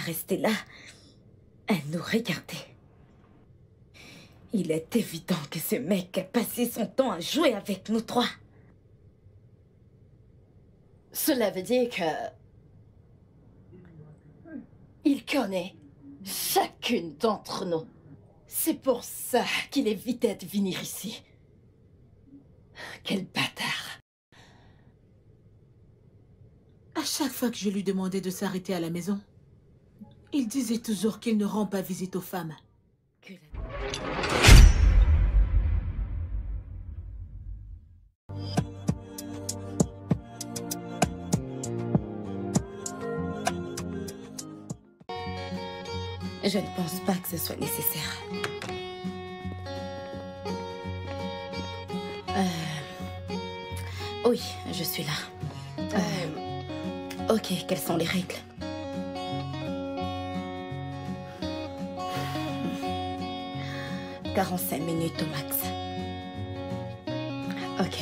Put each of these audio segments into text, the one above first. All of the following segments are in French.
rester là. Elle nous regardait. Il est évident que ce mec a passé son temps à jouer avec nous trois. Cela veut dire que... il connaît chacune d'entre nous. C'est pour ça qu'il évitait de venir ici. Quel bâtard. À chaque fois que je lui demandais de s'arrêter à la maison, il disait toujours qu'il ne rend pas visite aux femmes. Je ne pense pas que ce soit nécessaire. Oui, je suis là. Ok, quelles sont les règles? « 45 minutes au max. » Ok.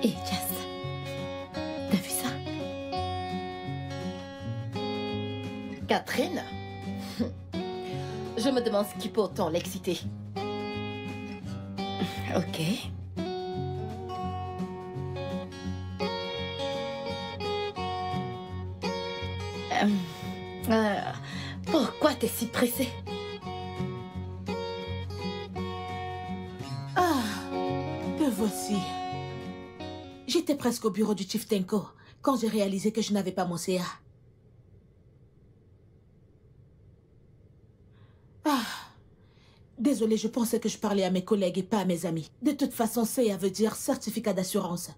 Et Jess, t'as vu ça? Catherine? Je me demande ce qui peut autant l'exciter. Ok. Pourquoi t'es si pressée? Ah, te voici. J'étais presque au bureau du Chief Tenko quand j'ai réalisé que je n'avais pas mon CA. Ah, désolée, je pensais que je parlais à mes collègues et pas à mes amis. De toute façon, CA veut dire certificat d'assurance.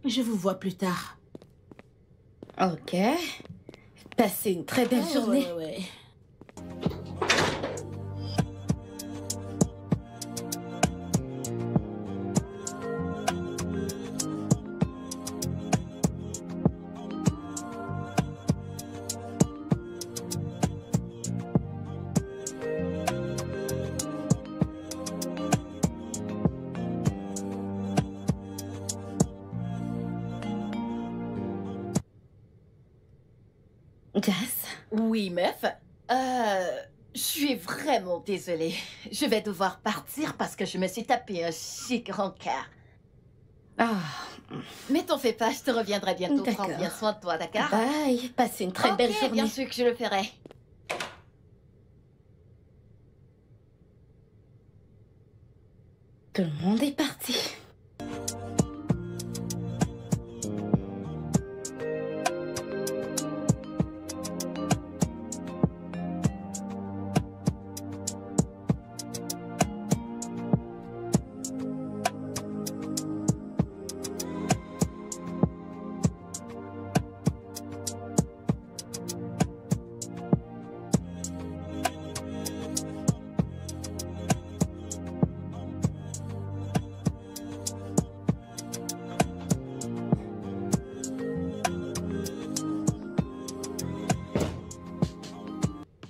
Je vous vois plus tard. Ok. Passez une très belle journée. Ouais. Jess? Oui, meuf. Je suis vraiment désolée. Je vais devoir partir parce que je me suis tapé un chic rencard. Ah. Mais t'en fais pas, je te reviendrai bientôt. Prends D'accord. bien soin de toi, d'accord? Bye. Passez une très belle journée. Bien sûr que je le ferai. Tout le monde est parti.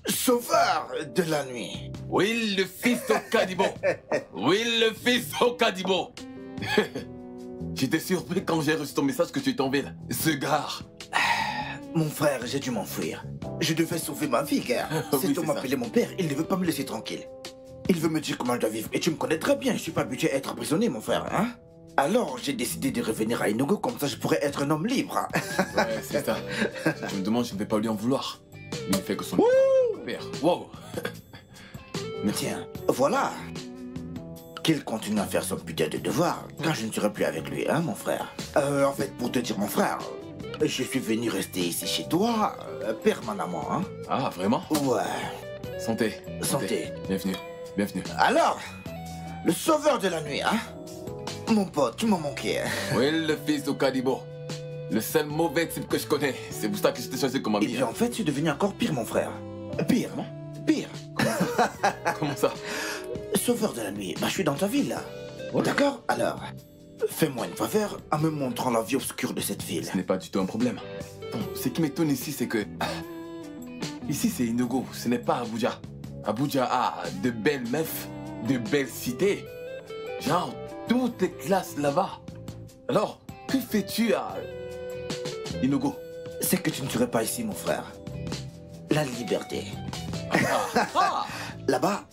Sauveur de la nuit. Will, le fils d'Okadibo. Will, le fils d'Okadibo. J'étais surpris quand j'ai reçu ton message que tu es en ville. Ce gars. Mon frère, j'ai dû m'enfuir. Je devais sauver ma vie, car Oui, cet homme c'est ça. appelé mon père, il ne veut pas me laisser tranquille. Il veut me dire comment je dois vivre. Et tu me connais très bien, je suis pas habitué à être emprisonné, mon frère, hein? Alors, j'ai décidé de revenir à Enugu, comme ça je pourrais être un homme libre. Ouais, c'est ça. Je me demande, je ne vais pas lui en vouloir. Il ne fait que son père. Wow. Mais tiens, voilà. Qu'il continue à faire son putain de devoir quand je ne serai plus avec lui, hein, mon frère. En fait, pour te dire, mon frère, je suis venu rester ici chez toi, permanemment, hein. Ah, vraiment? Ouais. Santé. Santé. Bienvenue. Bienvenue. Alors, le sauveur de la nuit, hein? Mon pote, tu m'as manqué. Will, le fils d'Okadibo. Le seul mauvais type que je connais. C'est pour ça que je t'ai choisi comme Et ami. puis en fait, tu es devenu encore pire, mon frère. Pire, non? Pire. Comment ça? Sauveur de la nuit, bah je suis dans ta ville, là. Ouais. D'accord? Alors, fais-moi une faveur en me montrant la vie obscure de cette ville. Ce n'est pas du tout un problème. Bon, ce qui m'étonne ici, c'est que... Ici, c'est Enugu, ce n'est pas Abuja. Abuja a de belles meufs, de belles cités. Genre, toutes les classes là-bas. Alors, que fais-tu à Inogo? C'est que tu ne serais pas ici, mon frère. La liberté. Là-bas,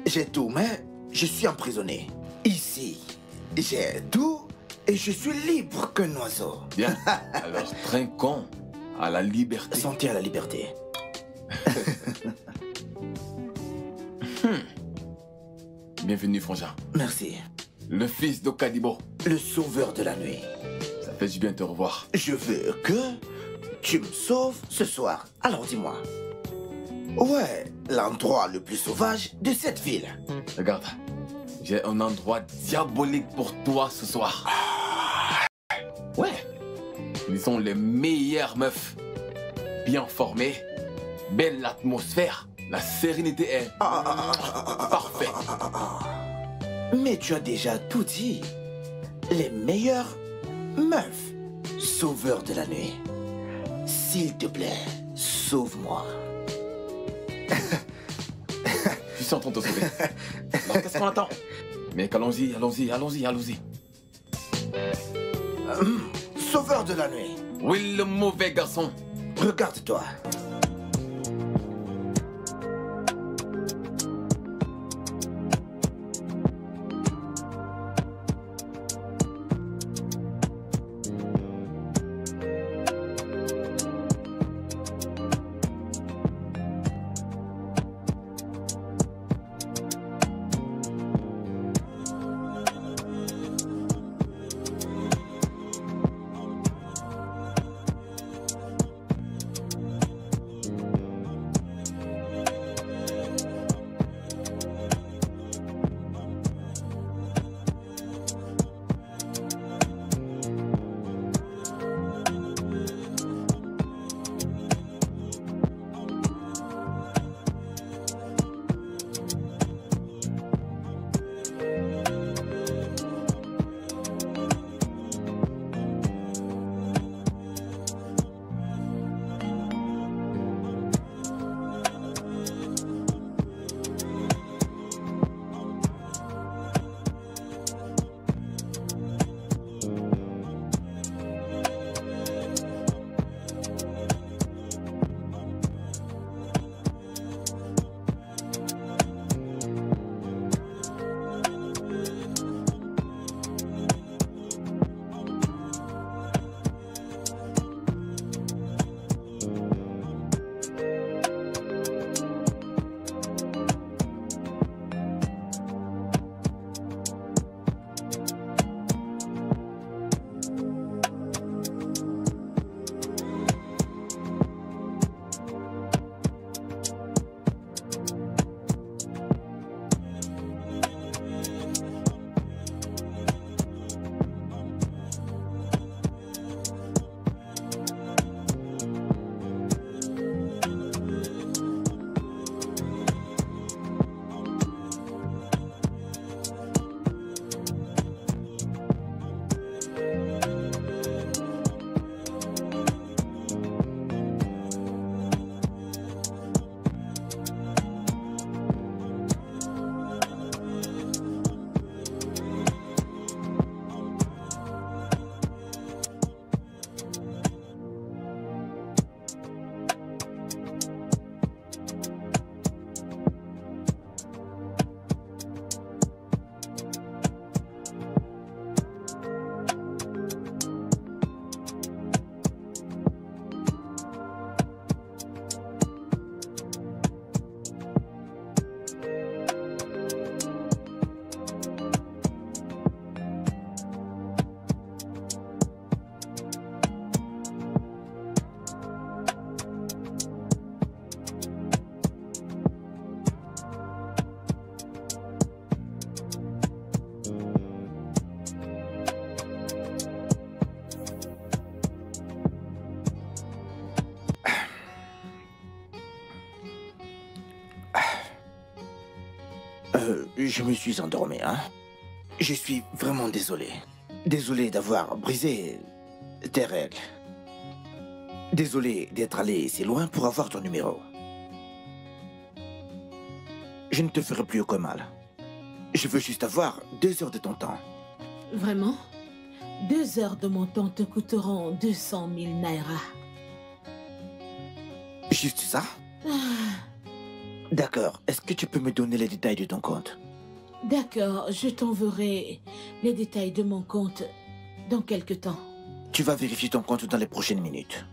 j'ai tout, mais je suis emprisonné. Ici, j'ai tout et je suis libre qu'un oiseau. Bien, alors trinquons à la liberté. Santé à la liberté. Bienvenue, Frangin. Merci. Le fils d'Okadibo. Le sauveur de la nuit. Ça fait du bien de te revoir. Je veux que tu me sauves ce soir. Alors dis-moi. Ouais, l'endroit le plus sauvage de cette ville. Regarde, j'ai un endroit diabolique pour toi ce soir. Ouais, ils sont les meilleures meufs. Bien formées, belle atmosphère, la sérénité est parfaite. Mais tu as déjà tout dit. Les meilleures meufs. Sauveur de la nuit. S'il te plaît, sauve-moi. Je suis en train de te sauver. Alors qu'est-ce qu'on attend? Mais allons-y, allons-y, allons-y, allons-y. Sauveur de la nuit. Oui, le mauvais garçon. Regarde-toi. Je me suis endormi, hein. Je suis vraiment désolé. Désolé d'avoir brisé tes règles. Désolé d'être allé si loin pour avoir ton numéro. Je ne te ferai plus aucun mal. Je veux juste avoir 2 heures de ton temps. Vraiment? 2 heures de mon temps te coûteront 200 000 naira. Juste ça? D'accord. Est-ce que tu peux me donner les détails de ton compte? D'accord, je t'enverrai les détails de mon compte dans quelque temps. Tu vas vérifier ton compte dans les prochaines minutes.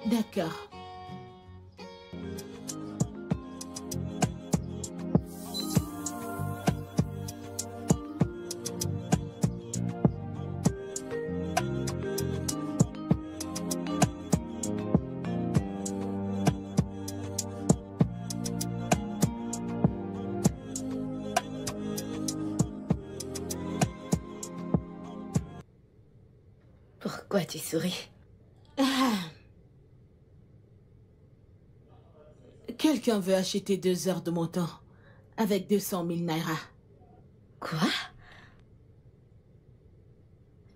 D'accord. Pourquoi tu souris? Quelqu'un veut acheter 2 heures de mon temps avec 200 000 naira. Quoi?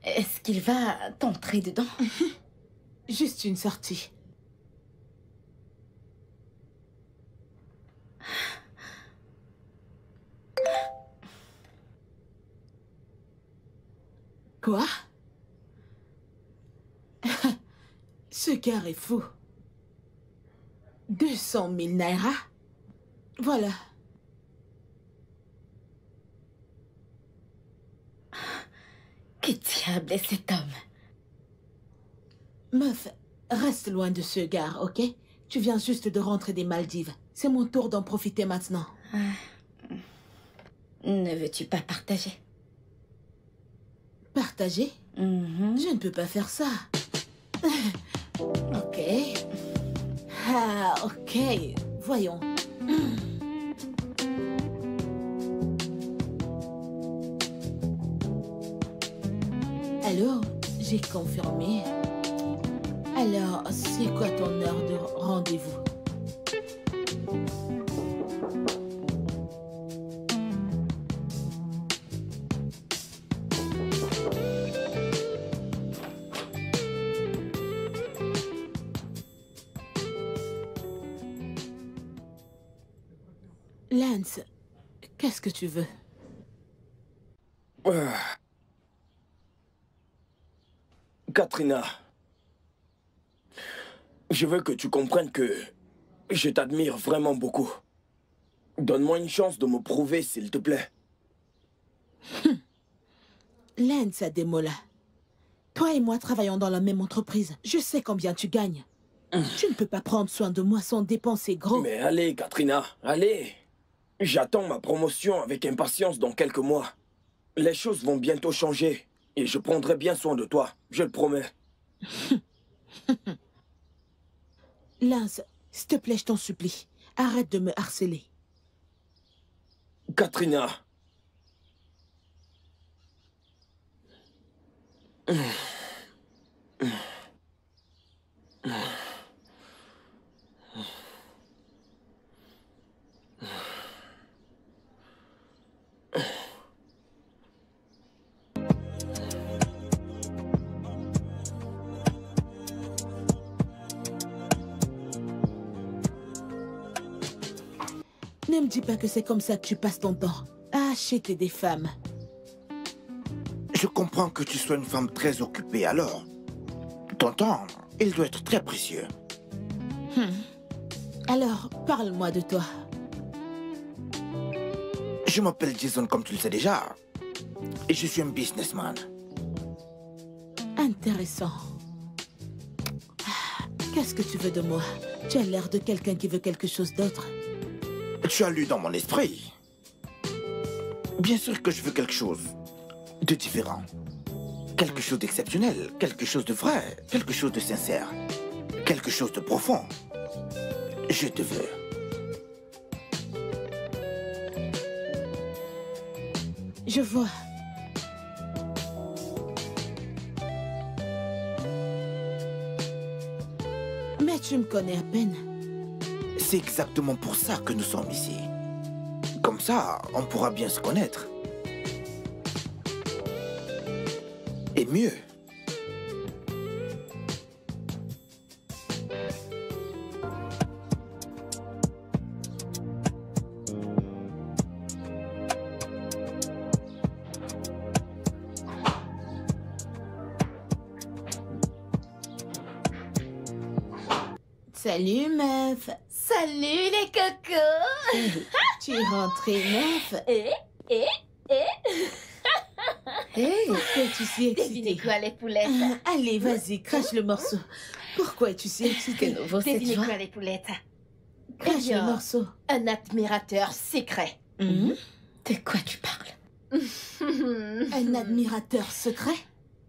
Est-ce qu'il va t'entrer dedans? Juste une sortie. Quoi? Ce gars est fou. 200 000 naira? Voilà. Que diable est cet homme? Meuf, reste loin de ce gars, ok? Tu viens juste de rentrer des Maldives. C'est mon tour d'en profiter maintenant. Ne veux-tu pas partager? Partager? Je ne peux pas faire ça. Ok. Ah, ok. Voyons. Alors, j'ai confirmé. Alors, c'est quoi ton heure de rendez-vous? Lance, qu'est-ce que tu veux? Katrina, je veux que tu comprennes que je t'admire vraiment beaucoup. Donne-moi une chance de me prouver, s'il te plaît. Lance Ademola, toi et moi travaillons dans la même entreprise. Je sais combien tu gagnes. Tu ne peux pas prendre soin de moi sans dépenser gros. Mais allez, Katrina, allez. J'attends ma promotion avec impatience dans quelques mois. Les choses vont bientôt changer. Et je prendrai bien soin de toi, je le promets. Lance, s'il te plaît, je t'en supplie. Arrête de me harceler. Katrina. Ne me dis pas que c'est comme ça que tu passes ton temps. À acheter des femmes. Je comprends que tu sois une femme très occupée, alors. Ton temps, il doit être très précieux. Alors, parle-moi de toi. Je m'appelle Jason, comme tu le sais déjà. Et je suis un businessman. Intéressant. Qu'est-ce que tu veux de moi? Tu as l'air de quelqu'un qui veut quelque chose d'autre. Tu as lu dans mon esprit. Bien sûr que je veux quelque chose de différent. Quelque chose d'exceptionnel, quelque chose de vrai, quelque chose de sincère, quelque chose de profond. Je te veux. Je vois. Mais tu me connais à peine. C'est exactement pour ça que nous sommes ici. Comme ça, on pourra bien se connaître. Et mieux. Salut, meuf. Salut les cocos. Tu es rentrée, meuf. Et Hey, pourquoi es-tu si devinez excitée? quoi les poulettes? Allez, vas-y, crache le morceau. Pourquoi es-tu si excitée? Nouveau cette Devinez fois. quoi les poulettes? Crache bien. le morceau. Un admirateur secret. Mhm. De quoi tu parles? Un admirateur secret?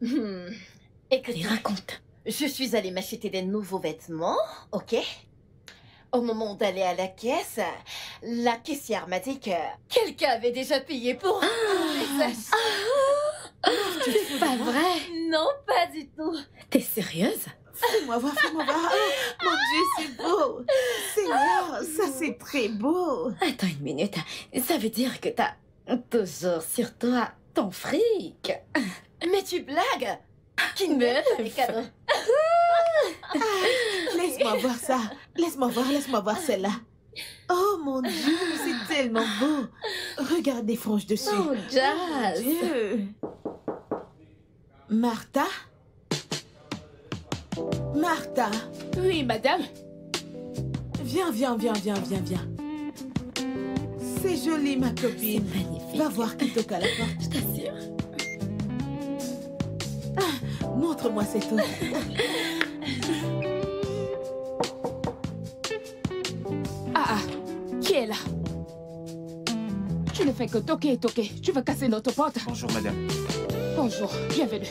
Écoute, Allez, raconte. je suis allée m'acheter des nouveaux vêtements, ok? Au moment d'aller à la caisse, la caissière m'a dit que quelqu'un avait déjà payé pour les achats. C'est pas vrai. Non, pas du tout. T'es sérieuse? Fais-moi voir, fais-moi voir. Oh, mon Dieu, c'est beau. Seigneur, ça c'est très beau. Attends une minute. Ça veut dire que t'as toujours sur toi ton fric. Mais tu blagues? Qui ne veut pas les cadeaux? Laisse-moi voir ça. Laisse-moi voir celle-là. Oh mon Dieu, c'est tellement beau. Regarde des franges dessus. Oh, Jazz. Dieu. Martha? Martha, Oui, madame. viens. C'est joli, ma C'est copine. magnifique. Va voir qui toque à la porte. Je t'assure. Montre-moi cette eau. Qui est là? Tu ne fais que toquer et toquer. Tu veux casser notre porte? Bonjour madame. Bonjour, bienvenue.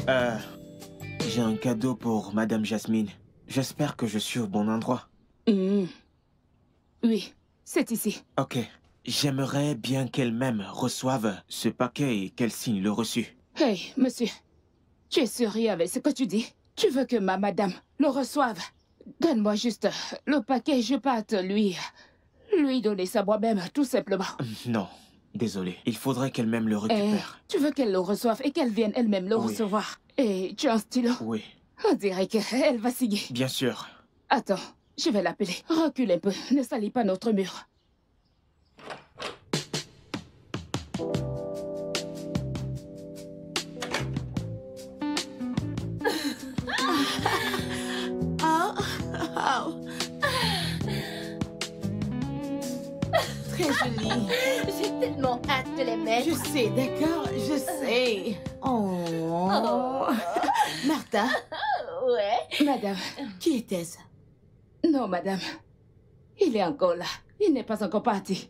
J'ai un cadeau pour madame Jasmine. J'espère que je suis au bon endroit. Oui, c'est ici. Ok. J'aimerais bien qu'elle-même reçoive ce paquet et qu'elle signe le reçu. Hey, monsieur, tu es sérieux avec ce que tu dis? Tu veux que ma madame le reçoive? Donne-moi juste le paquet, je parte lui donner ça moi-même, tout simplement. Non, désolé. Il faudrait qu'elle-même le récupère. Tu veux qu'elle le reçoive et qu'elle vienne elle-même le Oui. recevoir? Et tu as un stylo? Oui, On dirait qu'elle va signer. bien sûr. Attends, je vais l'appeler. Recule un peu, ne salis pas notre mur. Oh. Très joli. J'ai tellement hâte de les mettre. Je sais, d'accord, je sais. Oh. Martha, Ouais. Madame, qui était-ce? non madame. Il est encore là. Il n'est pas encore parti.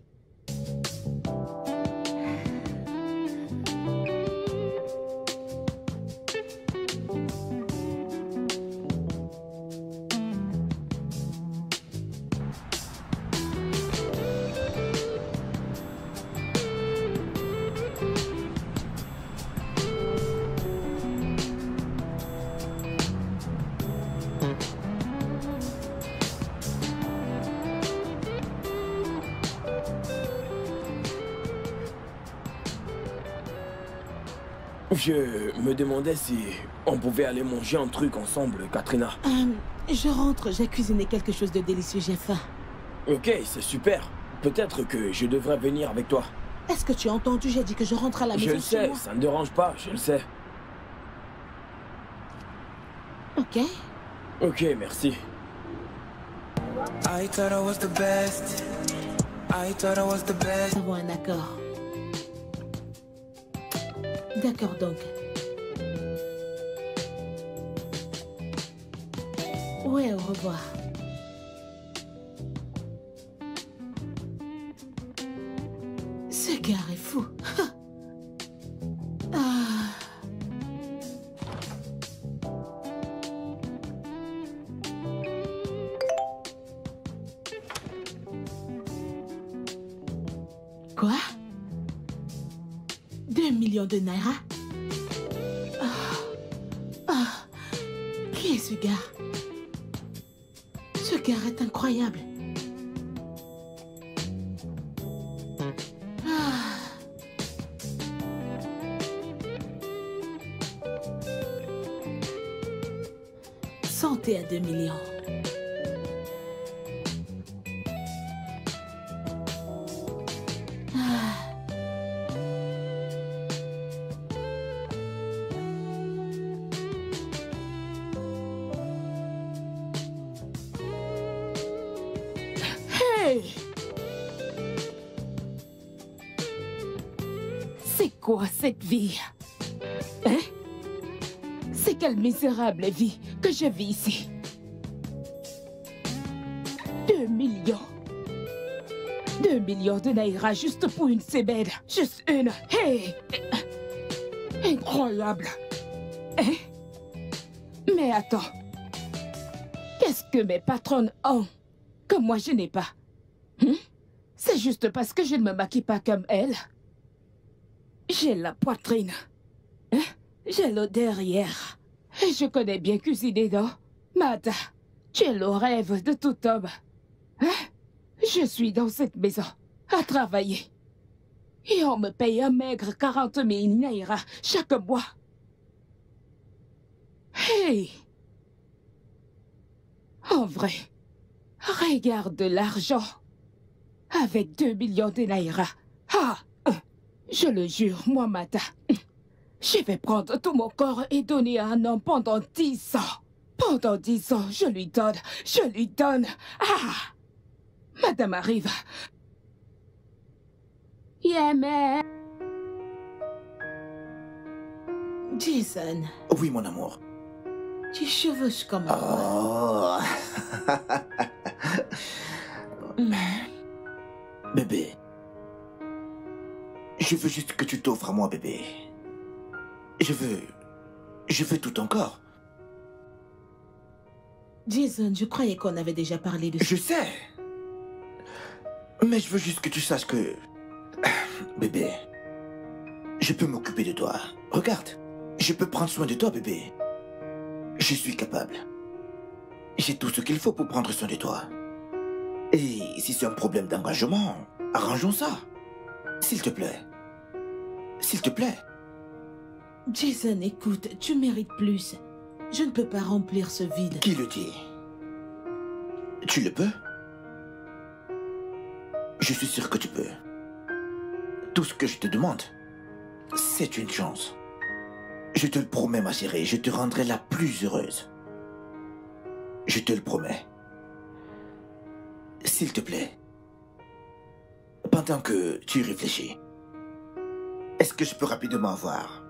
Je me demandais si on pouvait aller manger un truc ensemble, Katrina. Je rentre, j'ai cuisiné quelque chose de délicieux, j'ai faim. Ok, c'est super. Peut-être que je devrais venir avec toi. Est-ce que tu as entendu? J'ai dit que je rentre à la Je maison le chez sais, moi. ça ne dérange pas, je le sais. Ok. Ok, merci. I thought I was the best. I thought I was the best. Nous avons un accord. D'accord donc. Ouais, au revoir. Ce gars est fou. Ah. Quoi? 2 millions de naira? Qui est ce gars? Ce gars est incroyable. Santé à 2 millions. Hé! C'est quoi cette vie? Hein? C'est quelle misérable vie que je vis ici? 2 millions. 2 millions de naira juste pour une semaine. Juste une. Hey! Incroyable. Hein? Mais attends. Qu'est-ce que mes patronnes ont que moi je n'ai pas? C'est juste parce que je ne me maquille pas comme elles. J'ai la poitrine. Hein? J'ai le derrière. Et je connais bien cuisiner, non? Mada, tu es le rêve de tout homme. Hein? Je suis dans cette maison, à travailler. Et on me paye un maigre 40 000 naira chaque mois. Hey! En vrai, regarde l'argent. Avec 2 millions de naira. Ah! Je le jure, moi, Mata. Je vais prendre tout mon corps et donner à un homme pendant 10 ans. Pendant 10 ans, je lui donne. Ah! Madame arrive. Yeah, man. Jason, Oui, mon amour. tu chevauches comme un roi. Oh. Bébé. Je veux juste que tu t'offres à moi, bébé. Je veux tout ton corps. Jason, je croyais qu'on avait déjà parlé de ça. Je sais. Mais je veux juste que tu saches que... Bébé, je peux m'occuper de toi. Regarde, je peux prendre soin de toi, bébé. Je suis capable. J'ai tout ce qu'il faut pour prendre soin de toi. Et si c'est un problème d'engagement, arrangeons ça. S'il te plaît. S'il te plaît. Jason, écoute, tu mérites plus. Je ne peux pas remplir ce vide. Qui le dit? Tu le peux? Je suis sûr que tu peux. Tout ce que je te demande, c'est une chance. Je te le promets, ma chérie, je te rendrai la plus heureuse. Je te le promets. S'il te plaît, pendant que tu y réfléchis, est-ce que je peux rapidement avoir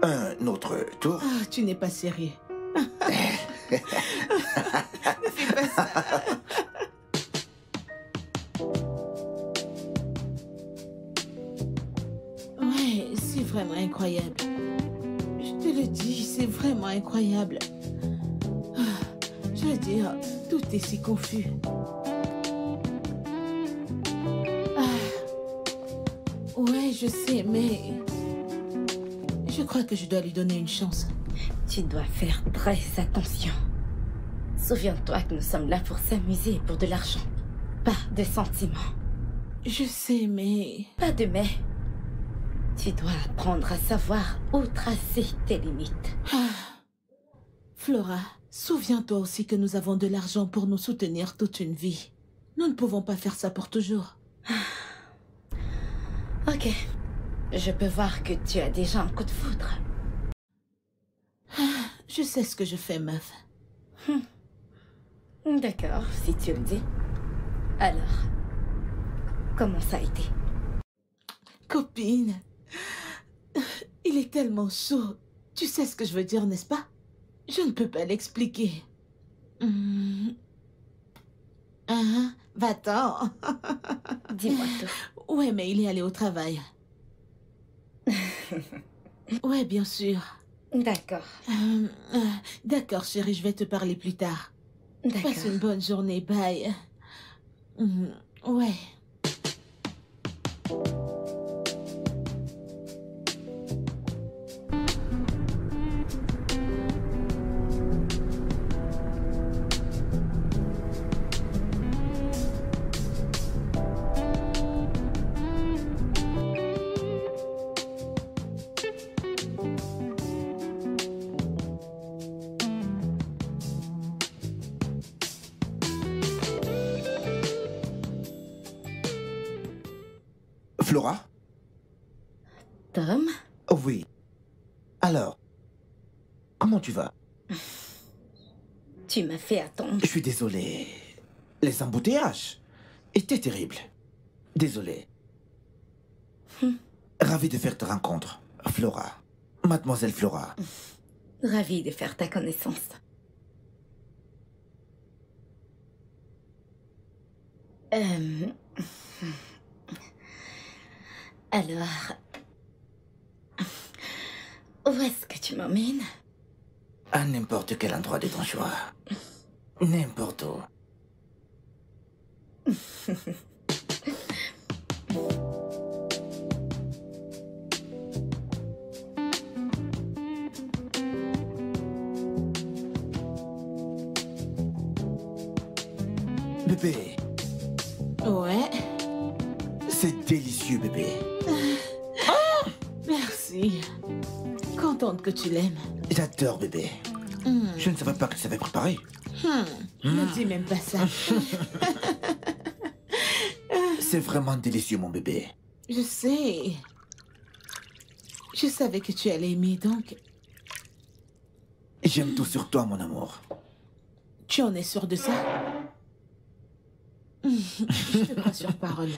un autre tour? Ah, tu n'es pas sérieux. Ne fais pas ça. Ouais, c'est vraiment incroyable. Je te le dis, c'est vraiment incroyable. Ah, je veux dire, tout est si confus. Ouais, je sais, mais... Je crois que je dois lui donner une chance. Tu dois faire très attention. Souviens-toi que nous sommes là pour s'amuser et pour de l'argent. Pas de sentiments. Je sais, mais... Pas de mais. Tu dois apprendre à savoir où tracer tes limites. Flora, souviens-toi aussi que nous avons de l'argent pour nous soutenir toute une vie. Nous ne pouvons pas faire ça pour toujours. Ok. Je peux voir que tu as déjà un coup de foudre. Je sais ce que je fais, meuf. D'accord, si tu le dis. Alors, comment ça a été? Copine, il est tellement chaud. Tu sais ce que je veux dire, n'est-ce pas? Je ne peux pas l'expliquer. Va-t'en. Dis-moi tout. Ouais, mais il est allé au travail. Ouais, bien sûr. D'accord. D'accord, chérie, je vais te parler plus tard. D'accord. Passe une bonne journée, bye. Ouais. Flora? Tom? Oui. Alors, comment tu vas? Tu m'as fait attendre. Je suis désolé. Les embouteillages. était terrible. Désolé. Ravi de faire ta rencontre, Flora. Mademoiselle Flora. Ravie de faire ta connaissance. Alors, où est-ce que tu m'emmènes? À n'importe quel endroit de ton choix. N'importe où. Bébé. Ouais. C'est délicieux, bébé. Merci. Contente que tu l'aimes. J'adore, bébé. Je ne savais pas que tu savais préparer. Ne dis même pas ça. C'est vraiment délicieux, mon bébé. Je sais. Je savais que tu allais aimer, donc... J'aime tout sur toi, mon amour. Tu en es sûr de ça? Je te crois sur parole.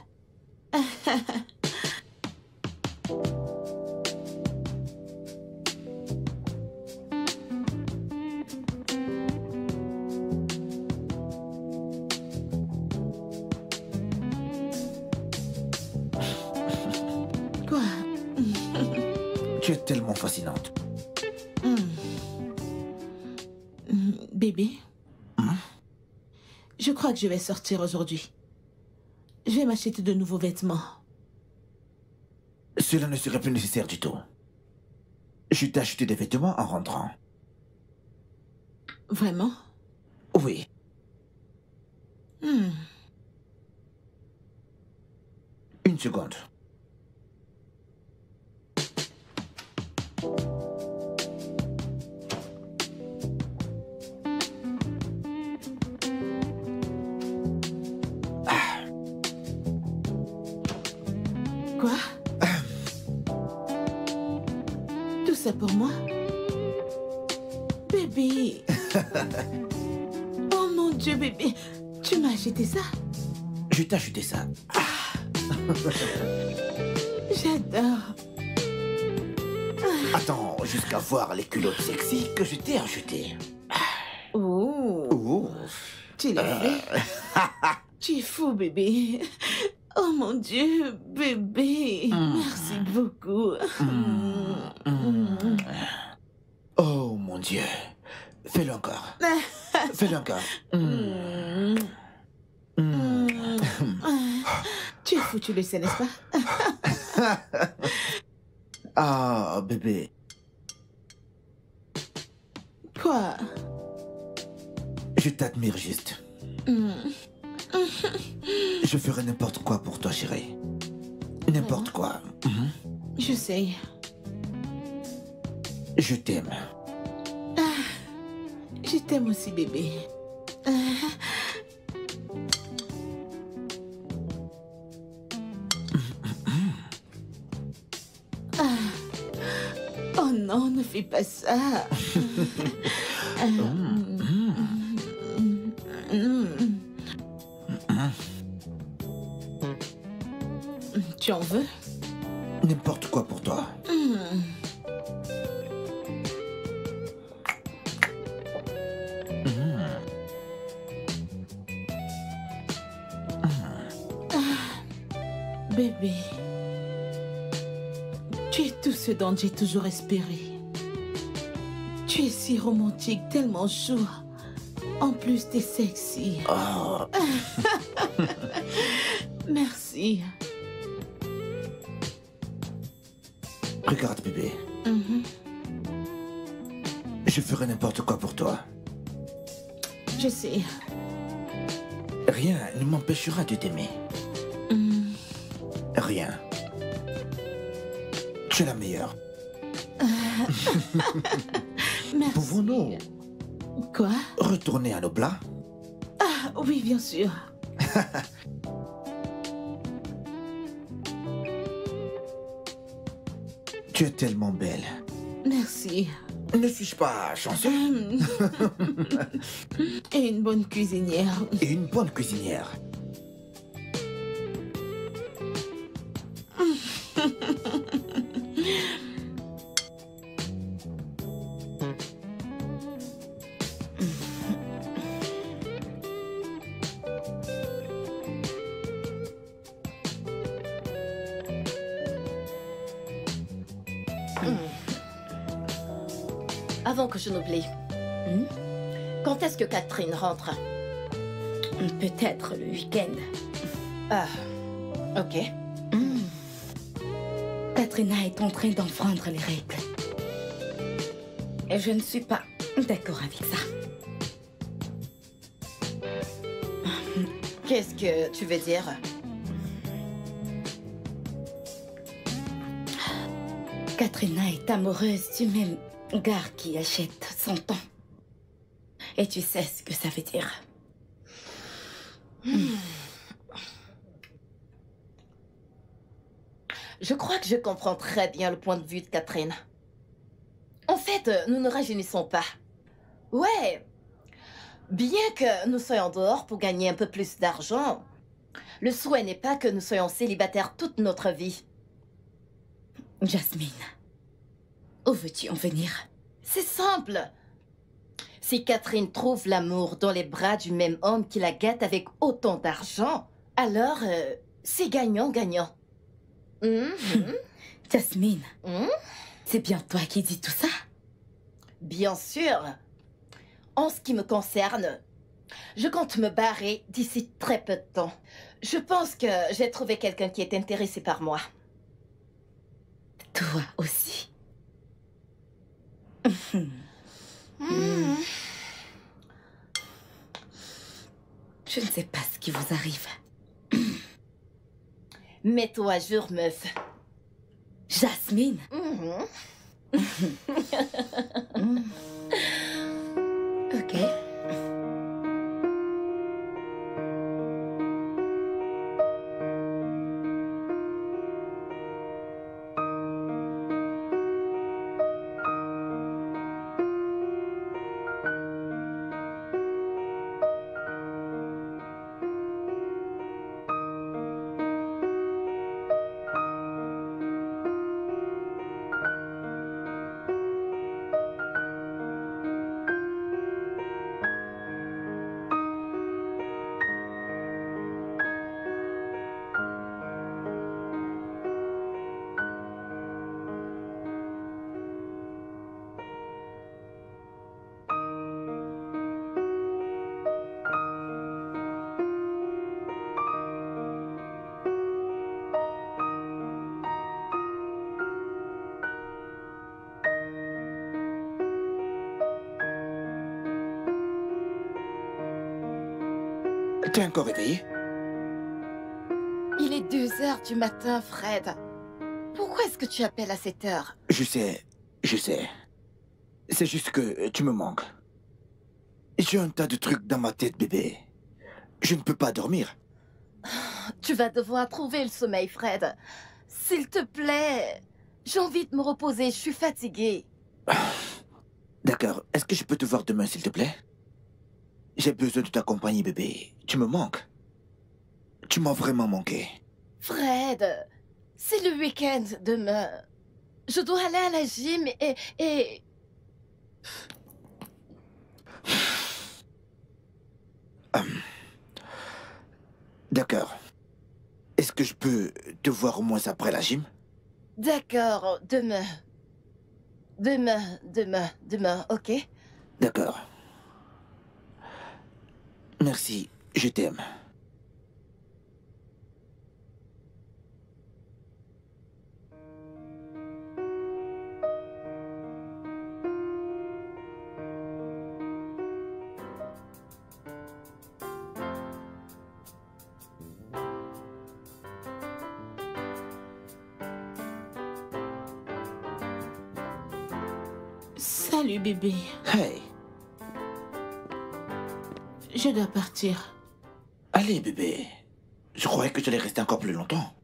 Quoi? Tu es tellement fascinante. Bébé? Je crois que je vais sortir aujourd'hui. Je vais m'acheter de nouveaux vêtements. Cela ne serait plus nécessaire du tout. Je t'ai acheté des vêtements en rentrant. Vraiment? Oui. Une seconde. Quoi? Tout ça pour moi? Bébé! Oh mon Dieu, bébé! Tu m'as acheté ça? Je t'ai acheté ça. J'adore. Attends jusqu'à voir les culottes sexy que je t'ai achetées. Oh! Oh. Tu l'as fait? Tu es fou, bébé. Oh mon Dieu, bébé. Merci beaucoup. Oh mon Dieu. Fais-le encore. Fais-le encore. Tu es fou, tu le sais, n'est-ce pas? Ah, bébé. Quoi? Je t'admire juste. Je ferai n'importe quoi pour toi, chérie. N'importe quoi. Je sais. Je t'aime. Je t'aime aussi, bébé. Oh non, ne fais pas ça. Tu en veux? N'importe quoi pour toi. Bébé, tu es tout ce dont j'ai toujours espéré. Tu es si romantique, tellement chou. En plus, t'es sexy. Oh. Merci. Regarde, bébé. Je ferai n'importe quoi pour toi. Je sais. Rien ne m'empêchera de t'aimer. Rien. Tu es la meilleure. Merci. Pouvons-nous Quoi? retourner à nos plats? Ah, oui, bien sûr. Tu es tellement belle. Merci. Ne suis-je pas chanceux? Et une bonne cuisinière. Et une bonne cuisinière. Avant que je n'oublie, quand est-ce que Catherine rentre? Peut-être le week-end. Ah, ok. Katrina est en train d'enfreindre les règles. Et je ne suis pas d'accord avec ça. Qu'est-ce que tu veux dire? Katrina est amoureuse du même gars qui achète son temps. Et tu sais ce que ça veut dire. Je crois que je comprends très bien le point de vue de Catherine. En fait, nous ne rajeunissons pas. Ouais. Bien que nous soyons dehors pour gagner un peu plus d'argent, le souhait n'est pas que nous soyons célibataires toute notre vie. Jasmine, où veux-tu en venir? C'est simple. Si Catherine trouve l'amour dans les bras du même homme qui la gâte avec autant d'argent, alors c'est gagnant-gagnant. Jasmine, c'est bien toi qui dis tout ça? Bien sûr. En ce qui me concerne, je compte me barrer d'ici très peu de temps. Je pense que j'ai trouvé quelqu'un qui est intéressé par moi. Toi aussi. Je ne sais pas ce qui vous arrive. Mets-toi à jour, meuf. Jasmine. Ok. T'es encore réveillé? Il est 2 heures du matin, Fred. Pourquoi est-ce que tu appelles à cette heure? Je sais. C'est juste que tu me manques. J'ai un tas de trucs dans ma tête, bébé. Je ne peux pas dormir. Tu vas devoir trouver le sommeil, Fred. S'il te plaît, j'ai envie de me reposer, je suis fatiguée. D'accord. Est-ce que je peux te voir demain, s'il te plaît? J'ai besoin de t'accompagner, bébé. Tu me manques. Tu m'as vraiment manqué. Fred, c'est le week-end demain. Je dois aller à la gym et... D'accord. Est-ce que je peux te voir au moins après la gym? D'accord, demain. Demain, ok? D'accord. Merci, je t'aime. Salut bébé. Hey. Je dois partir. Allez, bébé. Je croyais que tu allais rester encore plus longtemps.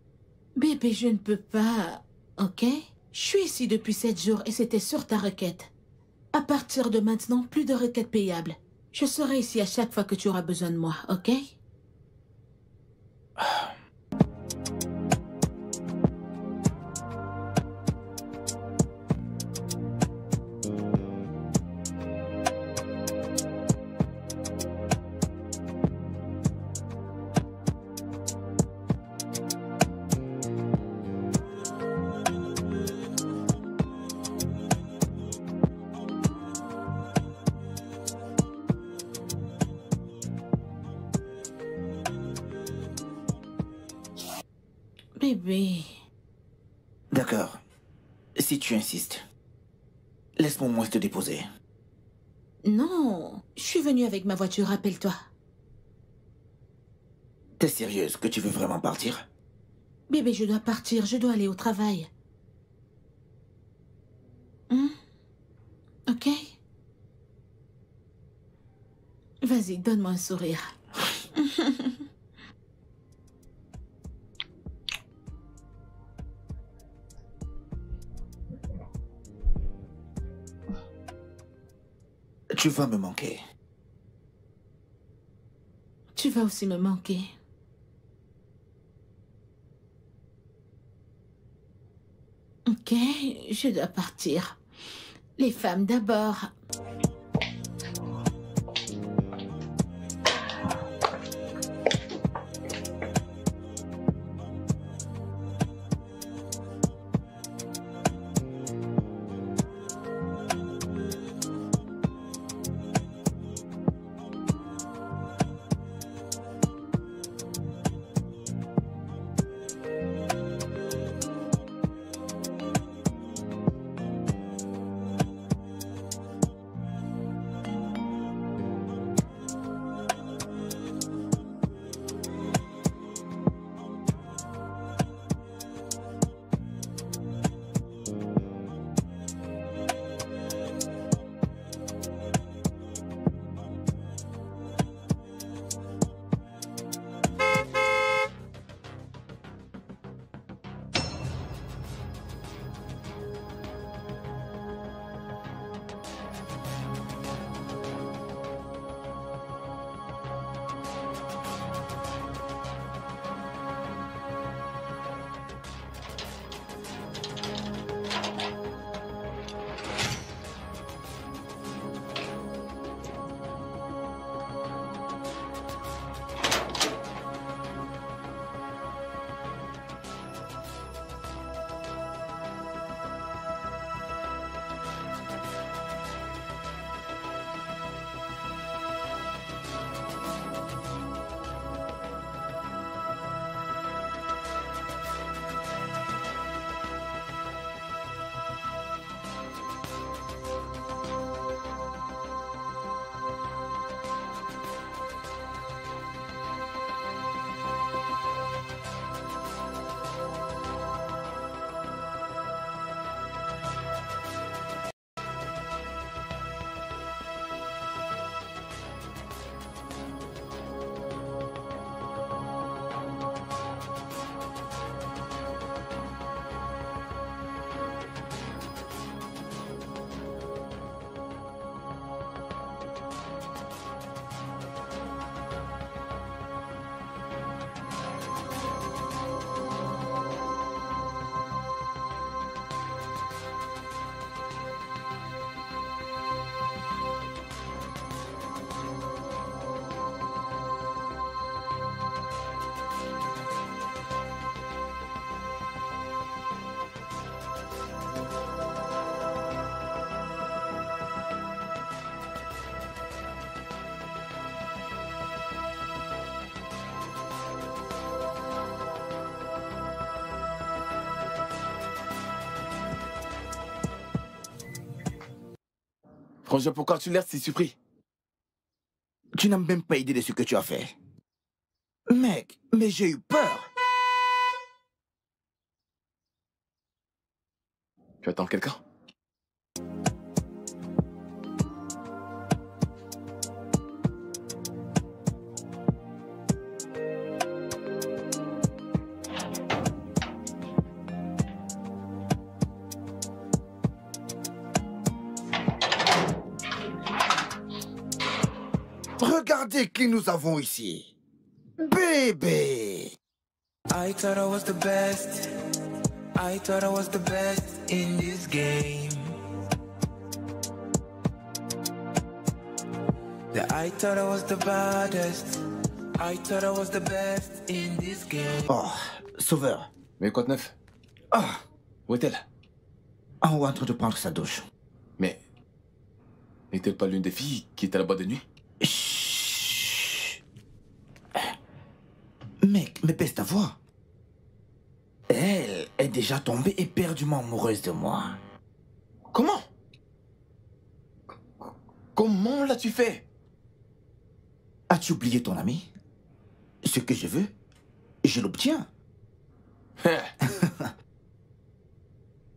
Bébé, je ne peux pas, ok? Je suis ici depuis 7 jours et c'était sur ta requête. À partir de maintenant, plus de requêtes payables. Je serai ici à chaque fois que tu auras besoin de moi, ok? bébé. D'accord. Si tu insistes, laisse-moi au moins te déposer. Non, je suis venue avec ma voiture, rappelle-toi. T'es sérieuse que tu veux vraiment partir? Bébé, je dois partir, je dois aller au travail. Ok? Vas-y, donne-moi un sourire. Tu vas me manquer. Tu vas aussi me manquer. Ok, je dois partir. Les femmes d'abord. Franchement, pourquoi tu l'air si surpris? Tu n'as même pas idée de ce que tu as fait. Mec, mais j'ai eu peur. Tu attends quelqu'un? Regardez qui nous avons ici. Bébé. I thought I was the best. I thought I was the best in this game. I thought I was the baddest. I thought I was the best in this game. Oh, Sauveur. Mais quoi de neuf? Ah, Où est-elle? en haut en train de prendre sa douche. Mais n'est-elle pas l'une des filles qui est à la boîte de nuit? Chut. Mec, mais baisse ta voix. Hé? est déjà tombée éperdument amoureuse de moi. Comment? Comment l'as-tu fait? As-tu oublié ton ami? Ce que je veux, je l'obtiens.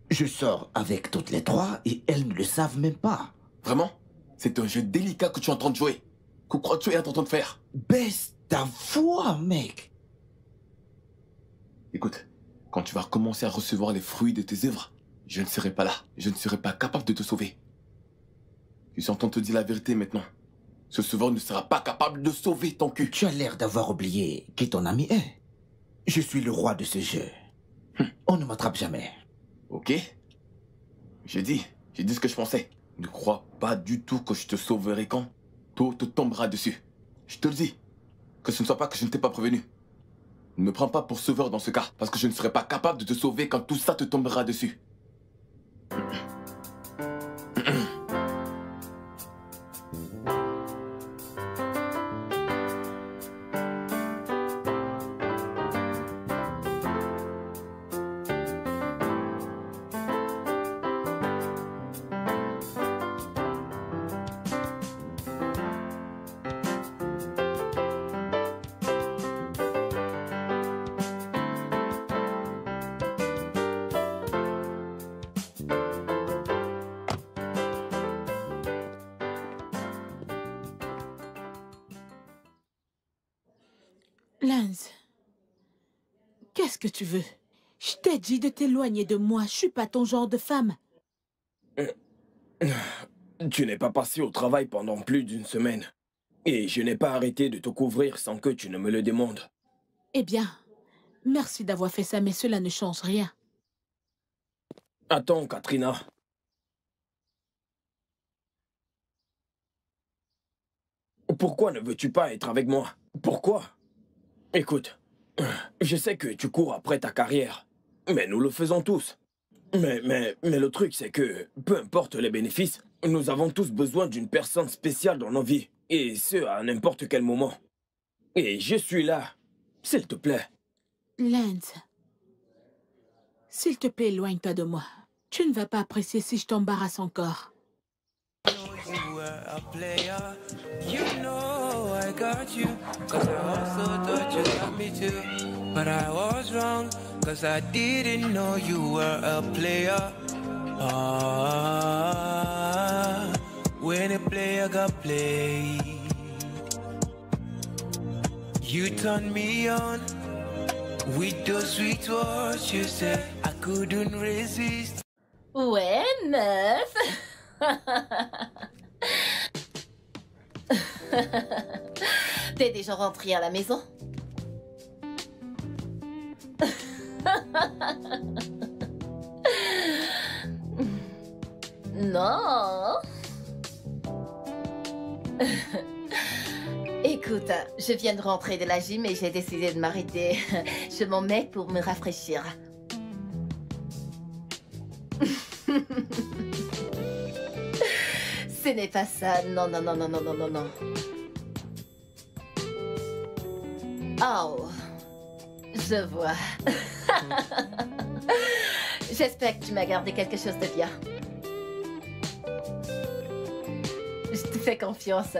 Je sors avec toutes les trois et elles ne le savent même pas. Vraiment? C'est un jeu délicat que tu es en train de jouer. Que crois-tu être en train de faire? Baisse ta voix, mec. Écoute, quand tu vas commencer à recevoir les fruits de tes œuvres, je ne serai pas là. Je ne serai pas capable de te sauver. Je suis en train de te dire la vérité maintenant. Ce sauveur ne sera pas capable de sauver ton cul. Tu as l'air d'avoir oublié qui ton ami est. Je suis le roi de ce jeu. On ne m'attrape jamais. Ok? J'ai dit ce que je pensais. Ne crois pas du tout que je te sauverai quand tout te tombera dessus. Je te le dis. Que ce ne soit pas que je ne t'ai pas prévenu. Ne me prends pas pour sauveur dans ce cas, parce que je ne serai pas capable de te sauver quand tout ça te tombera dessus. Lance, qu'est-ce que tu veux? Je t'ai dit de t'éloigner de moi. Je suis pas ton genre de femme. Tu n'es pas passé au travail pendant plus d'une semaine. Et je n'ai pas arrêté de te couvrir sans que tu ne me le demandes. Eh bien, merci d'avoir fait ça, mais cela ne change rien. Attends, Katrina. Pourquoi ne veux-tu pas être avec moi? Pourquoi? Écoute, je sais que tu cours après ta carrière, mais nous le faisons tous. Mais le truc, c'est que, peu importe les bénéfices, nous avons tous besoin d'une personne spéciale dans nos vies, et ce, à n'importe quel moment. Et je suis là, s'il te plaît. Lance, s'il te plaît, éloigne-toi de moi. Tu ne vas pas apprécier si je t'embarrasse encore. You were a player, you know I got you, cause I also thought you got me too. But I was wrong, cause I didn't know you were a player. Ah, when a player got played, you turned me on with those sweet words you said. I couldn't resist. Ouais, meuf. T'es déjà rentrée à la maison? Non. Écoute, je viens de rentrer de la gym et j'ai décidé de m'arrêter chez mon mec pour me rafraîchir. Ce n'est pas ça. Non, non, non, non, non, non, non, non. Oh, je vois. J'espère que tu m'as gardé quelque chose de bien. Je te fais confiance.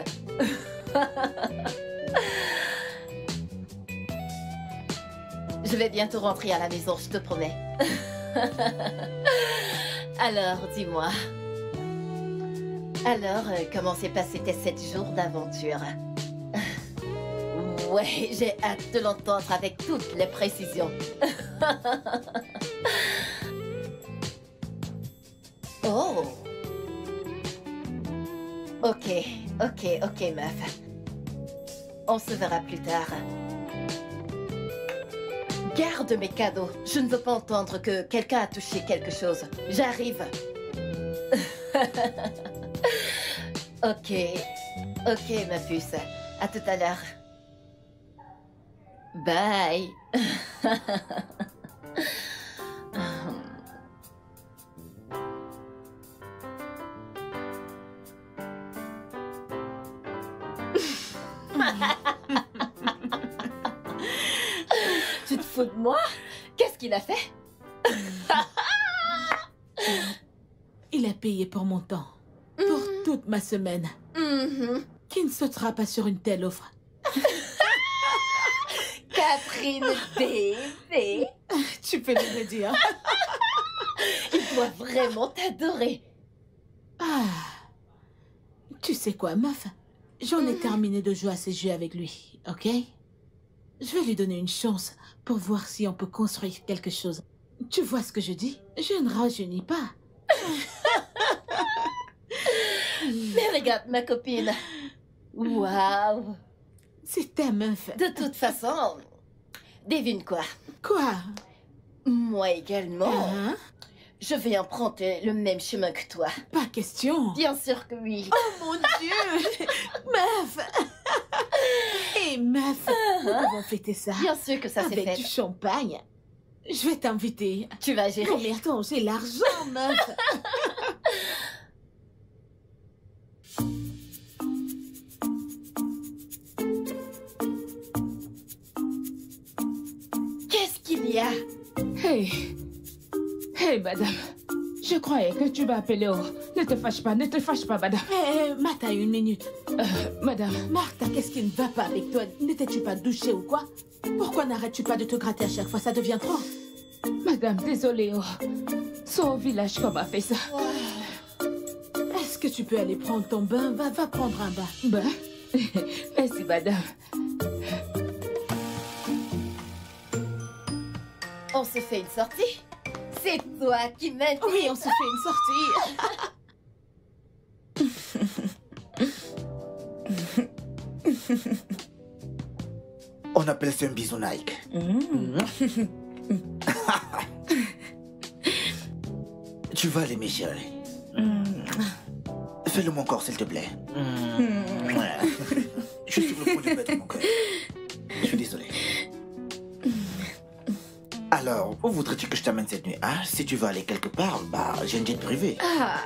Je vais bientôt rentrer à la maison, je te promets. Alors, dis-moi. Alors, comment s'est passé tes 7 jours d'aventure? Ouais, j'ai hâte de l'entendre avec toutes les précisions. Oh. Ok, meuf. On se verra plus tard. Garde mes cadeaux. Je ne veux pas entendre que quelqu'un a touché quelque chose. J'arrive. Ok, ma puce. À tout à l'heure. Bye. Tu te fous de moi? Qu'est-ce qu'il a fait? Il a payé pour mon temps. Pour toute ma semaine. Qui ne sautera pas sur une telle offre? Catherine, bébé. Tu peux le dire. Il doit vraiment t'adorer. Ah. Tu sais quoi, meuf? J'en ai terminé de jouer à ces jeux avec lui, ok? Je vais lui donner une chance pour voir si on peut construire quelque chose. Tu vois ce que je dis? Je ne rajeunis pas. Mais regarde ma copine. Waouh. C'est ta meuf. De toute façon, devine quoi? Quoi? Moi également. Hein? Je vais emprunter le même chemin que toi. Pas question. Bien sûr que oui. Oh mon Dieu. Meuf. Hé, meuf, nous pouvons fêter ça. Bien sûr que ça s'est fait. Avec du champagne. Je vais t'inviter. Tu vas gérer. Oh mais attends, j'ai l'argent, meuf. Qu'est-ce qu'il y a? Hey, madame. Je croyais que tu m'appelais. Ne te fâche pas, madame. Martha, une minute. Madame. Martha, qu'est-ce qui ne va pas avec toi? N'étais-tu pas douchée ou quoi? Pourquoi n'arrêtes-tu pas de te gratter à chaque fois? Ça devient trop. Madame, désolée. Son village comme a fait ça. Est-ce que tu peux aller prendre ton bain? Va prendre un bain. Bain? Merci, madame. On se fait une sortie? C'est toi qui m'aides. Oui, on se fait une sortie. On appelle ça un bisou Nike. Tu vas l'aimer, chérie. Fais-le mon corps, s'il te plaît. Je suis sur le point de mettre mon cœur. Je suis désolé. Alors, où voudrais-tu que je t'amène cette nuit, hein? Si tu veux aller quelque part, bah, j'ai une jet privé. Ah.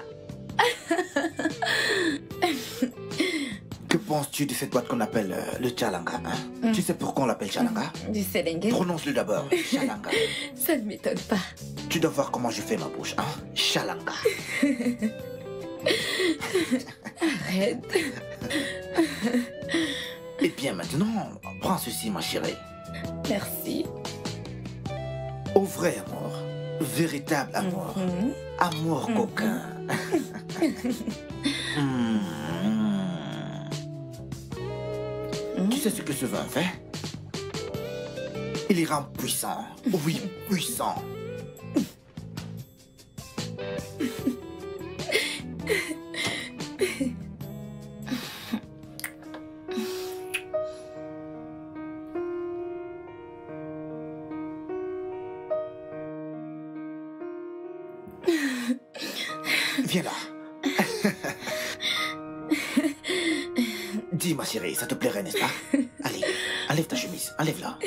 Que penses-tu de cette boîte qu'on appelle le Chalanga, hein? Tu sais pourquoi on l'appelle Chalanga? Du Séléngué? Prononce-le d'abord, Chalanga. Ça ne m'étonne pas. Tu dois voir comment je fais ma bouche, hein? Chalanga. Arrête. Et bien maintenant, prends ceci, ma chérie. Merci. Au vrai amour, véritable amour, amour coquin. Tu sais ce que ce vin fait? Il rend puissant. Oui, puissant. Viens là. Dis, ma chérie, ça te plairait, n'est-ce pas? Allez, enlève ta chemise, enlève-la.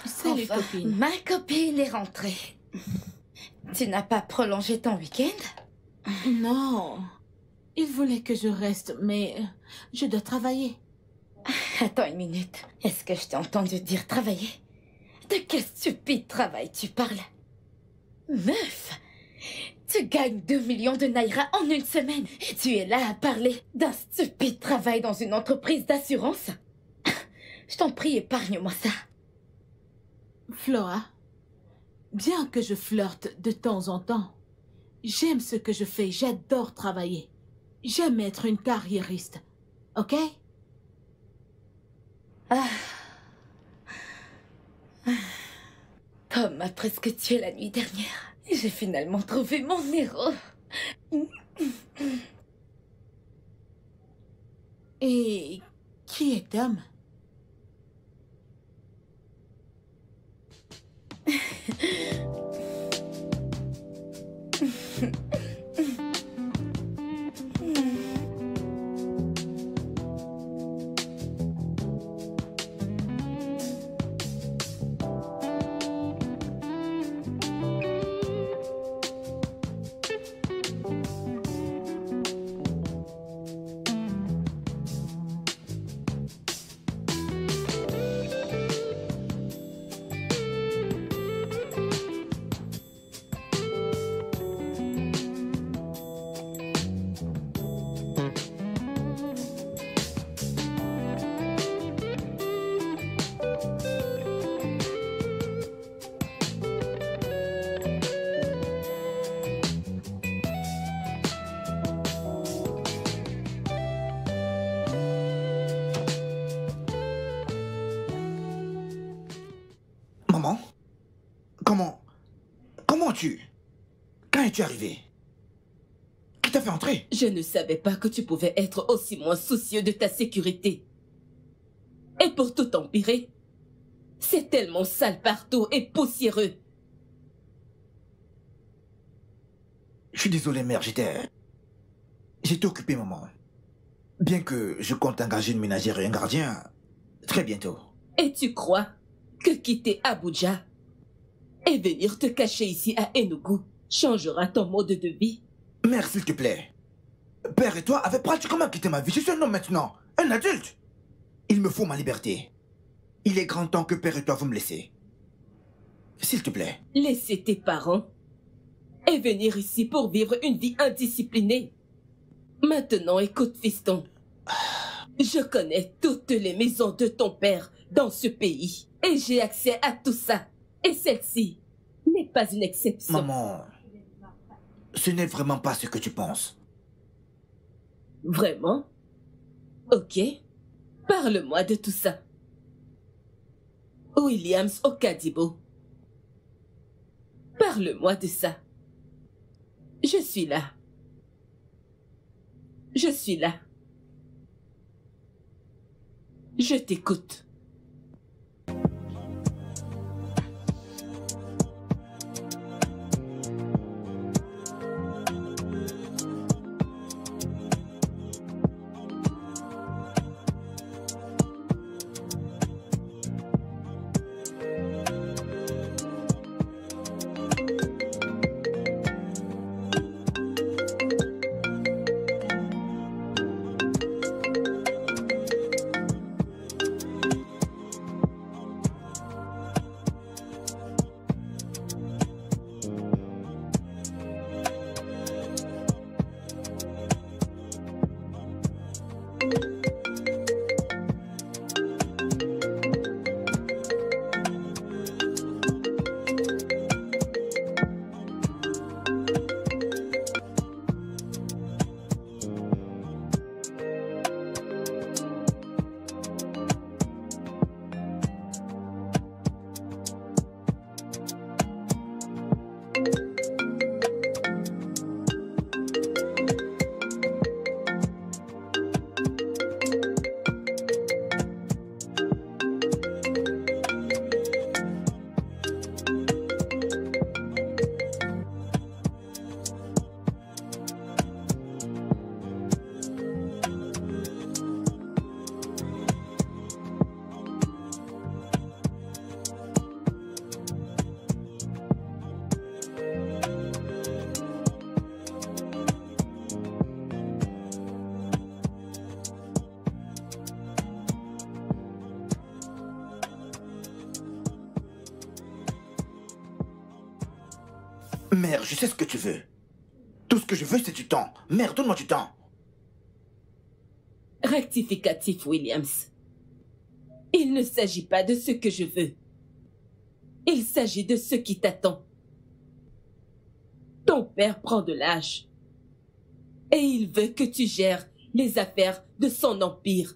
Salut, copine. Ma copine est rentrée. Tu n'as pas prolongé ton week-end? Non. Il voulait que je reste, mais je dois travailler. Attends une minute. Est-ce que je t'ai entendu dire travailler? De quel stupide travail tu parles? Meuf, tu gagnes 2 millions de naira en une semaine. Et tu es là à parler d'un stupide travail dans une entreprise d'assurance? Je t'en prie, épargne-moi ça. Flora, bien que je flirte de temps en temps, j'aime ce que je fais, j'adore travailler. J'aime être une carriériste, ok? Tom m'a presque tué la nuit dernière. J'ai finalement trouvé mon héros. Et qui est Tom? es-tu? Quand es-tu arrivé? Qui t'a fait entrer? Je ne savais pas que tu pouvais être aussi moins soucieux de ta sécurité. Et pour tout empirer, c'est tellement sale partout et poussiéreux. Je suis désolé, mère, j'étais occupé, maman. Bien que je compte engager une ménagère et un gardien très bientôt. Et tu crois que quitter Abuja et venir te cacher ici à Enugu changera ton mode de vie? Mère, s'il te plaît. Père et toi avez pratiquement quitté ma vie. Je suis un homme maintenant, un adulte. Il me faut ma liberté. Il est grand temps que père et toi vous me laissez. S'il te plaît. Laisser tes parents et venir ici pour vivre une vie indisciplinée. Maintenant, écoute, fiston. Je connais toutes les maisons de ton père dans ce pays. Et j'ai accès à tout ça. Et celle-ci n'est pas une exception. Maman, ce n'est vraiment pas ce que tu penses. Vraiment? Ok. Parle-moi de tout ça. Williams Okadibo. Parle-moi de ça. Je suis là. Je suis là. Je t'écoute. Mère, je sais ce que tu veux. Tout ce que je veux, c'est du temps. Mère, donne-moi du temps. Rectificatif, Williams. Il ne s'agit pas de ce que je veux. Il s'agit de ce qui t'attend. Ton père prend de l'âge. Et il veut que tu gères les affaires de son empire.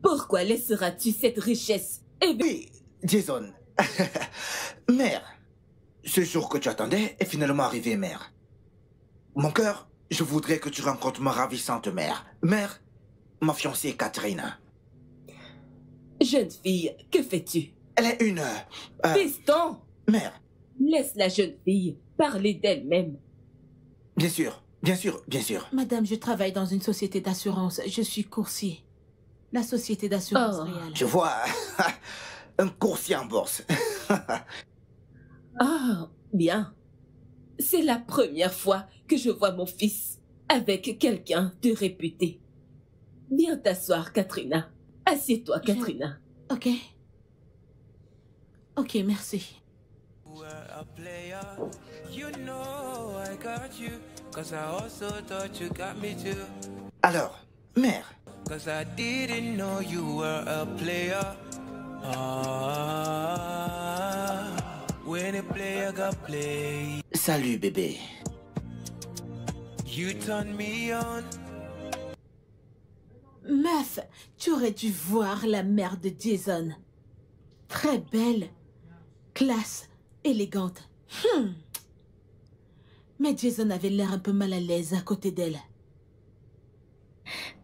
Pourquoi laisseras-tu cette richesse Oui, Jason. Mère, ce jour que tu attendais est finalement arrivé, mère. Mon cœur, je voudrais que tu rencontres ma ravissante mère. Mère, ma fiancée Katrina. Jeune fille, que fais-tu? Elle est une... Fiston! Mère. Laisse la jeune fille parler d'elle-même. Bien sûr, bien sûr, bien sûr. Madame, je travaille dans une société d'assurance. Je suis coursier. La société d'assurance réelle. Je vois un coursier en bourse. Ah, bien. C'est la première fois que je vois mon fils avec quelqu'un de réputé. Viens t'asseoir, Katrina. Assieds-toi, Katrina. Ok. Ok, merci. Alors, mère. Cause I didn't know you were a player. When a player got play. Salut, bébé. You turn me on. Meuf, tu aurais dû voir la mère de Jason. Très belle, classe, élégante. Mais Jason avait l'air un peu mal à l'aise à côté d'elle.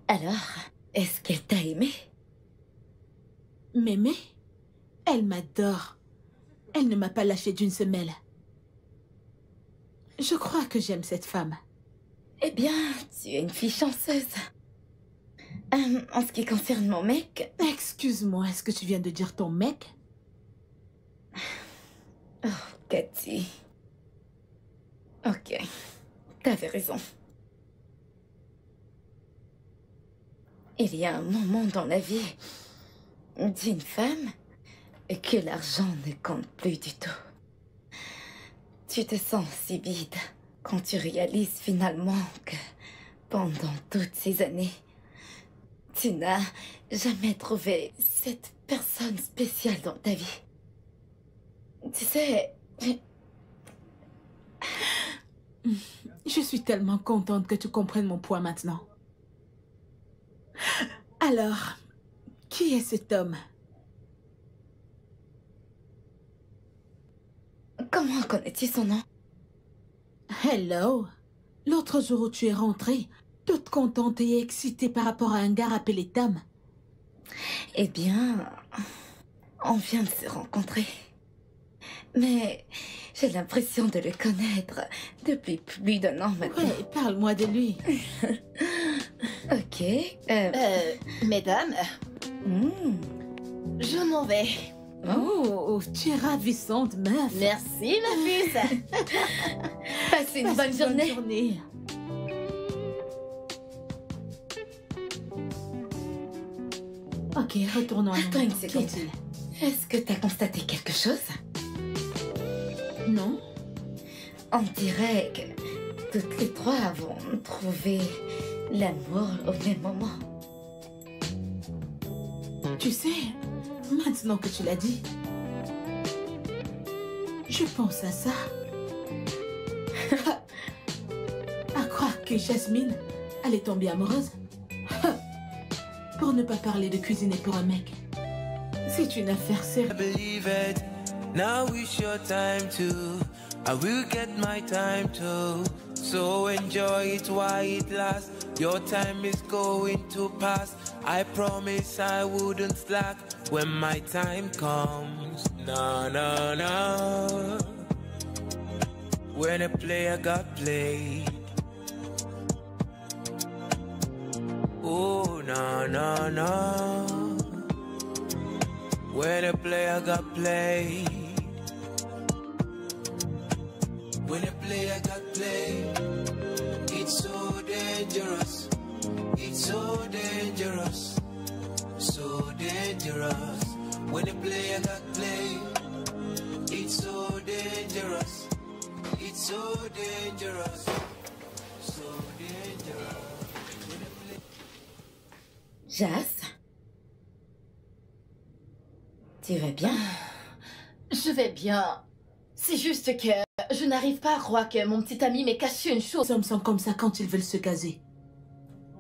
Alors, est-ce qu'elle t'a aimé? M'aimer? Elle m'adore. Elle ne m'a pas lâché d'une semelle. Je crois que j'aime cette femme. Eh bien, tu es une fille chanceuse. En ce qui concerne mon mec... Excuse-moi, est-ce que tu viens de dire ton mec? Oh, Cathy. Ok, t'avais raison. Il y a un moment dans la vie d'une femme que l'argent ne compte plus du tout. Tu te sens si vide quand tu réalises finalement que pendant toutes ces années, tu n'as jamais trouvé cette personne spéciale dans ta vie. Tu sais... Je suis tellement contente que tu comprennes mon poids maintenant. Alors, qui est cet homme? Comment connais-tu son nom? Hello. L'autre jour où tu es rentrée, toute contente et excitée par rapport à un gars appelé Tam. Eh bien, on vient de se rencontrer. Mais j'ai l'impression de le connaître depuis plus d'1 an maintenant. Ouais, parle-moi de lui. Ok. Mesdames, je m'en vais. Oh, tu es ravissante, meuf. Merci, ma puce. Passez une bonne journée. Ok, retournons à Attends nous. une seconde. Est-ce que t'as constaté quelque chose? Non. On dirait que toutes les trois avons trouvé l'amour au même moment. Tu sais, maintenant que tu l'as dit, je pense à ça. À croire que Jasmine allait tomber amoureuse. Pour ne pas parler de cuisiner pour un mec. C'est une affaire sérieuse. Believe it. Now it's your time to. I will get my time too. So enjoy it while it lasts. Your time is going to pass. I promise I wouldn't slack when my time comes. No, no, no. When a player got played. Oh, no, no, no. When a player got played. When a player got played, it's so dangerous. It's so dangerous. So dangerous. When a player got played, it's so dangerous. It's so dangerous. So dangerous. Jas? Tu vas bien? Je vais bien. C'est juste que je n'arrive pas à croire que mon petit ami m'ait caché une chose. Les hommes sont comme ça quand ils veulent se caser.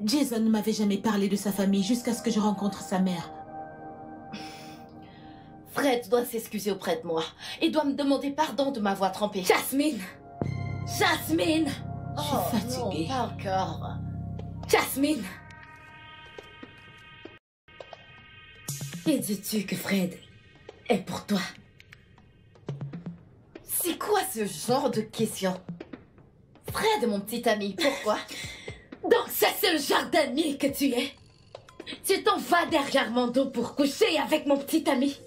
Jason ne m'avait jamais parlé de sa famille jusqu'à ce que je rencontre sa mère. Fred doit s'excuser auprès de moi et doit me demander pardon de m'avoir trompée. Jasmine! Jasmine! Je suis fatiguée. Non, pas encore. Jasmine! Et dis-tu que Fred est pour toi? C'est quoi ce genre de question? Fred, mon petit ami, pourquoi? Donc c'est le genre d'ami que tu es? Tu t'en vas derrière mon dos pour coucher avec mon petit ami?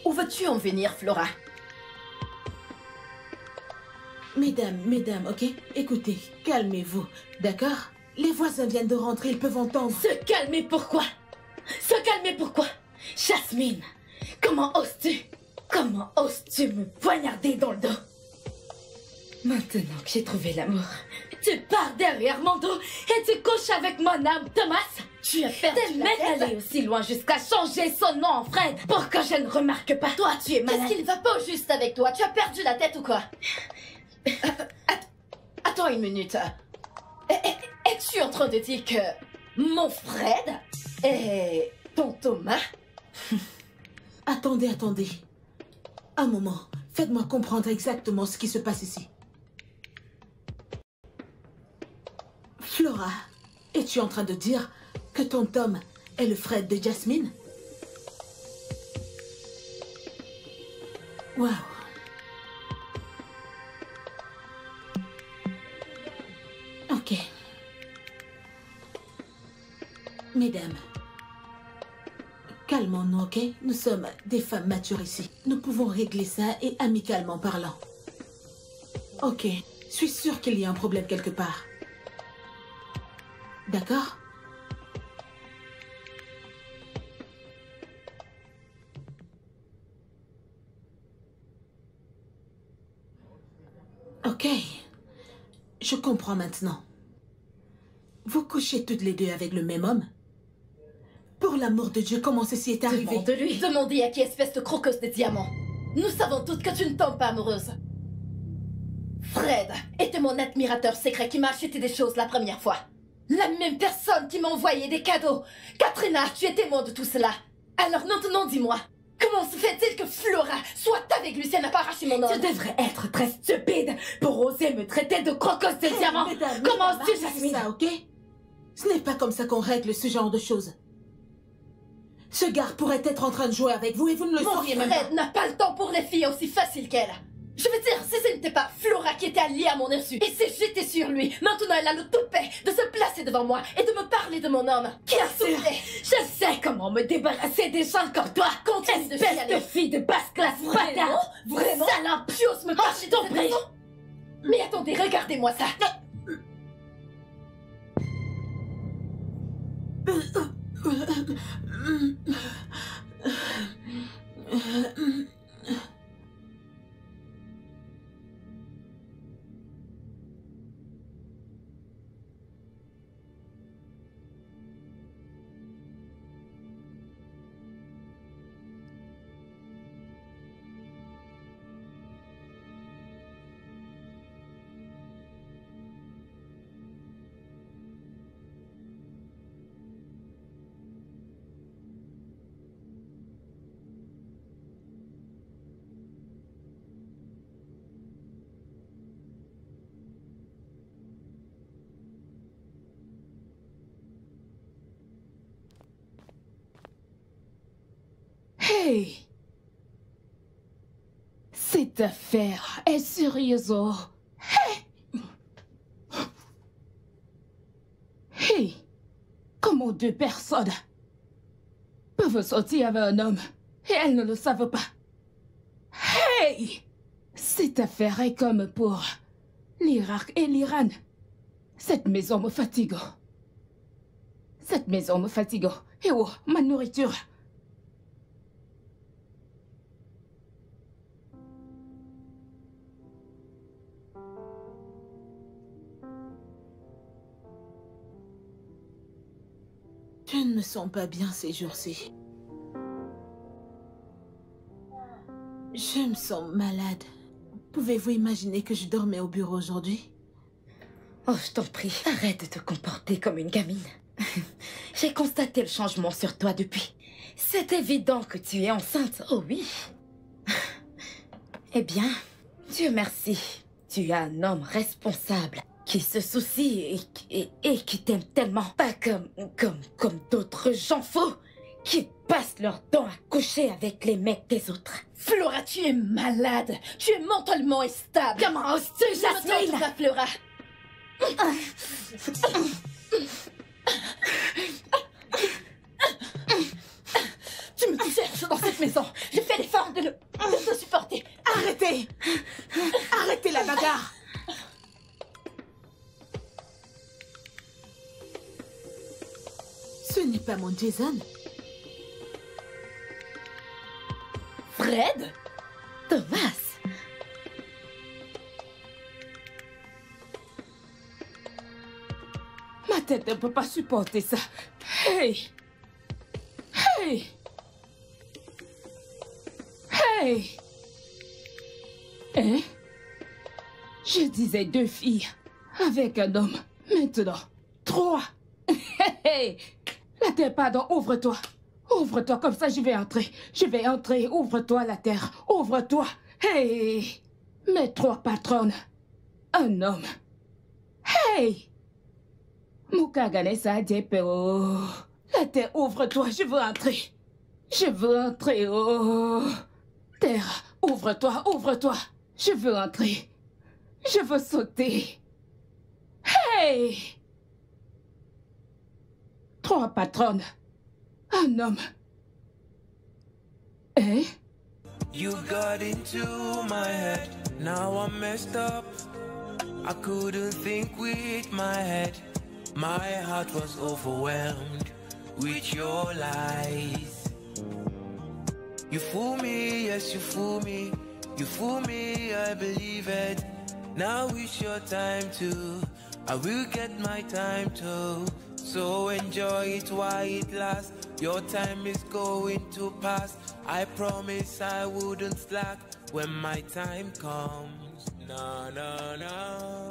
Où veux-tu en venir, Flora? Mesdames, ok? Écoutez, calmez-vous, d'accord? Les voisins viennent de rentrer, ils peuvent entendre. Se calmer pourquoi? Se calmer pourquoi? Jasmine, comment oses-tu? Comment oses-tu me poignarder dans le dos? Maintenant que j'ai trouvé l'amour, tu pars derrière mon dos et tu couches avec mon âme, Thomas. Tu as perdu T'es la même tête? allé aussi loin jusqu'à changer son nom en Fred pour que je ne remarque pas. Toi, tu es malade. Qu'est-ce qu'il va pas au juste avec toi? Tu as perdu la tête ou quoi? Attends une minute. Es-tu en train de dire que mon Fred est ton Thomas? Attendez. Un moment, faites-moi comprendre exactement ce qui se passe ici. Flora, es-tu en train de dire que ton Tom est le frère de Jasmine? Waouh. Ok. Mesdames, calmons-nous, ok? Nous sommes des femmes matures ici. Nous pouvons régler ça et amicalement parlant. Ok, je suis sûre qu'il y a un problème quelque part. D'accord? Ok, je comprends maintenant. Vous couchez toutes les deux avec le même homme? Pour l'amour de Dieu, comment ceci est arrivé? Demande-lui. Demandez à qui espèce de croqueuse de diamants. Nous savons toutes que tu ne tombes pas amoureuse. Fred était mon admirateur secret qui m'a acheté des choses la première fois. La même personne qui m'a envoyé des cadeaux. Katrina, tu es témoin de tout cela. Alors maintenant, dis-moi, comment se fait-il que Flora soit avec lui si elle n'a pas arraché mon homme? Tu devrais être très stupide pour oser me traiter de croqueuse de diamants. Comment oses-tu, Jasmine? Ça, ok? Ce n'est pas comme ça qu'on règle ce genre de choses. Ce gars pourrait être en train de jouer avec vous et vous ne le sauriez même pas. Fred n'a pas le temps pour les filles aussi faciles qu'elle. Je veux dire, si ce n'était pas Flora qui était alliée à mon insu et s'est jetée sur lui, maintenant elle a le toupet de se placer devant moi et de me parler de mon homme qui a soufflé. Je sais comment me débarrasser des gens comme toi. Continue de espèce chialer. de fille de basse classe. Vraiment? Vraiment? Salope. Tu oses me parler de cette façon? Mais attendez, regardez-moi ça. Hey! Cette affaire est sérieuse. Hey! Hey! Comment deux personnes peuvent sortir avec un homme et elles ne le savent pas? Hey! Cette affaire est comme pour l'Irak et l'Iran. Cette maison me fatigue. Cette maison me fatigue. Et oh, ma nourriture. Je ne me sens pas bien ces jours-ci. Je me sens malade. Pouvez-vous imaginer que je dormais au bureau aujourd'hui? Oh, je t'en prie, arrête de te comporter comme une gamine. J'ai constaté le changement sur toi depuis. C'est évident que tu es enceinte, oh oui. Eh bien, Dieu merci, tu as un homme responsable qui se soucie et qui t'aime tellement. Pas comme d'autres gens faux qui passent leur temps à coucher avec les mecs des autres. Flora, tu es malade. Tu es mentalement instable. Comment oses-tu, Jasmine? Pas, Flora. Tu me cherches dans cette maison. Je fais l'effort de te supporter. Arrêtez! Arrêtez la bagarre! Ce n'est pas mon Jason. Fred? Thomas? Ma tête ne peut pas supporter ça. Hey! Hey! Hey! Hein? Je disais 2 filles avec un homme. Maintenant, 3. Hey! La terre, pardon, ouvre-toi. Ouvre-toi, comme ça je vais entrer. Je vais entrer. Ouvre-toi la terre. Ouvre-toi. Hey! Mes 3 patronnes. Un homme. Hey! Mukagane Sadepeo. La terre, ouvre-toi, je veux entrer. Je veux entrer. Oh! Terre, ouvre-toi, ouvre-toi. Je veux entrer. Je veux sauter. Hey! 3 patronnes. Un homme. Eh? You got into my head, now I'm messed up. I couldn't think with my head. My heart was overwhelmed with your lies. You fool me, yes you fool me. You fool me, I believe it. Now it's your time to, I will get my time too. So enjoy it while it lasts. Your time is going to pass. I promise I wouldn't slack when my time comes. No, no, no.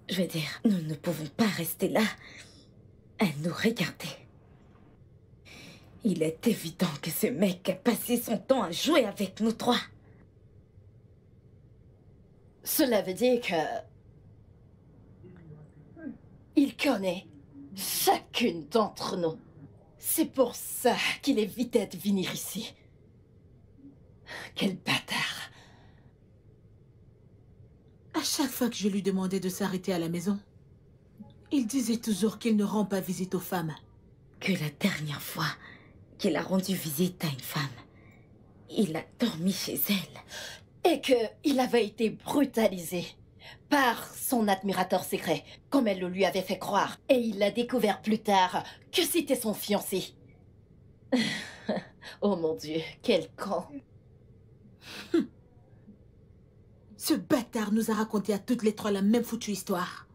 Je veux dire, nous ne pouvons pas rester là à nous regarder. Il est évident que ce mec a passé son temps à jouer avec nous 3. Cela veut dire que... il connaît chacune d'entre nous. C'est pour ça qu'il évitait de venir ici. Quel bâtard. À chaque fois que je lui demandais de s'arrêter à la maison, il disait toujours qu'il ne rend pas visite aux femmes. Que la dernière fois qu'il a rendu visite à une femme, il a dormi chez elle. Et qu'il avait été brutalisé par son admirateur secret, comme elle le lui avait fait croire. Et il a découvert plus tard que c'était son fiancé. Oh mon Dieu, quel con. Ce bâtard nous a raconté à toutes les 3 la même foutue histoire.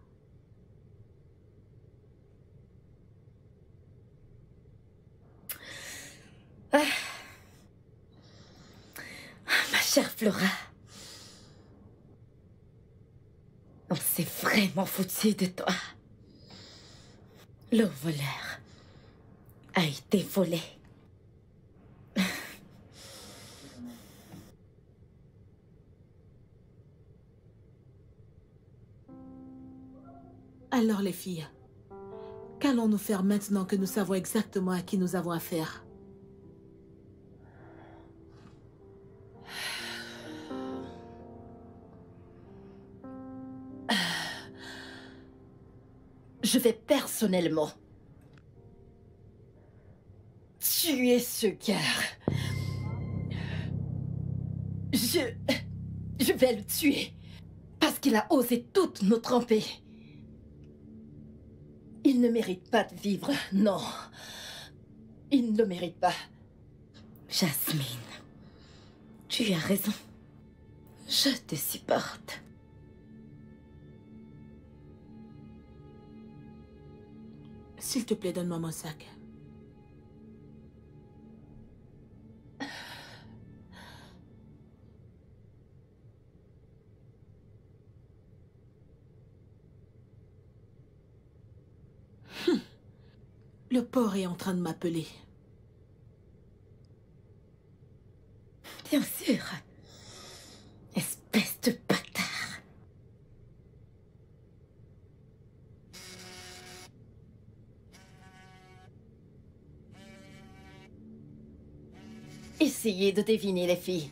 Ah. Ma chère Flora, on s'est vraiment foutu de toi. Le voleur a été volé. Alors les filles, qu'allons-nous faire maintenant que nous savons exactement à qui nous avons affaire? Je vais personnellement tuer ce gars. Je vais le tuer parce qu'il a osé toutes nous tromper. Il ne mérite pas de vivre, non. Il ne le mérite pas. Jasmine, tu as raison. Je te supporte. S'il te plaît, donne-moi mon sac. Le porc est en train de m'appeler. Bien sûr. Espèce de bâtard. Essayez de deviner, les filles.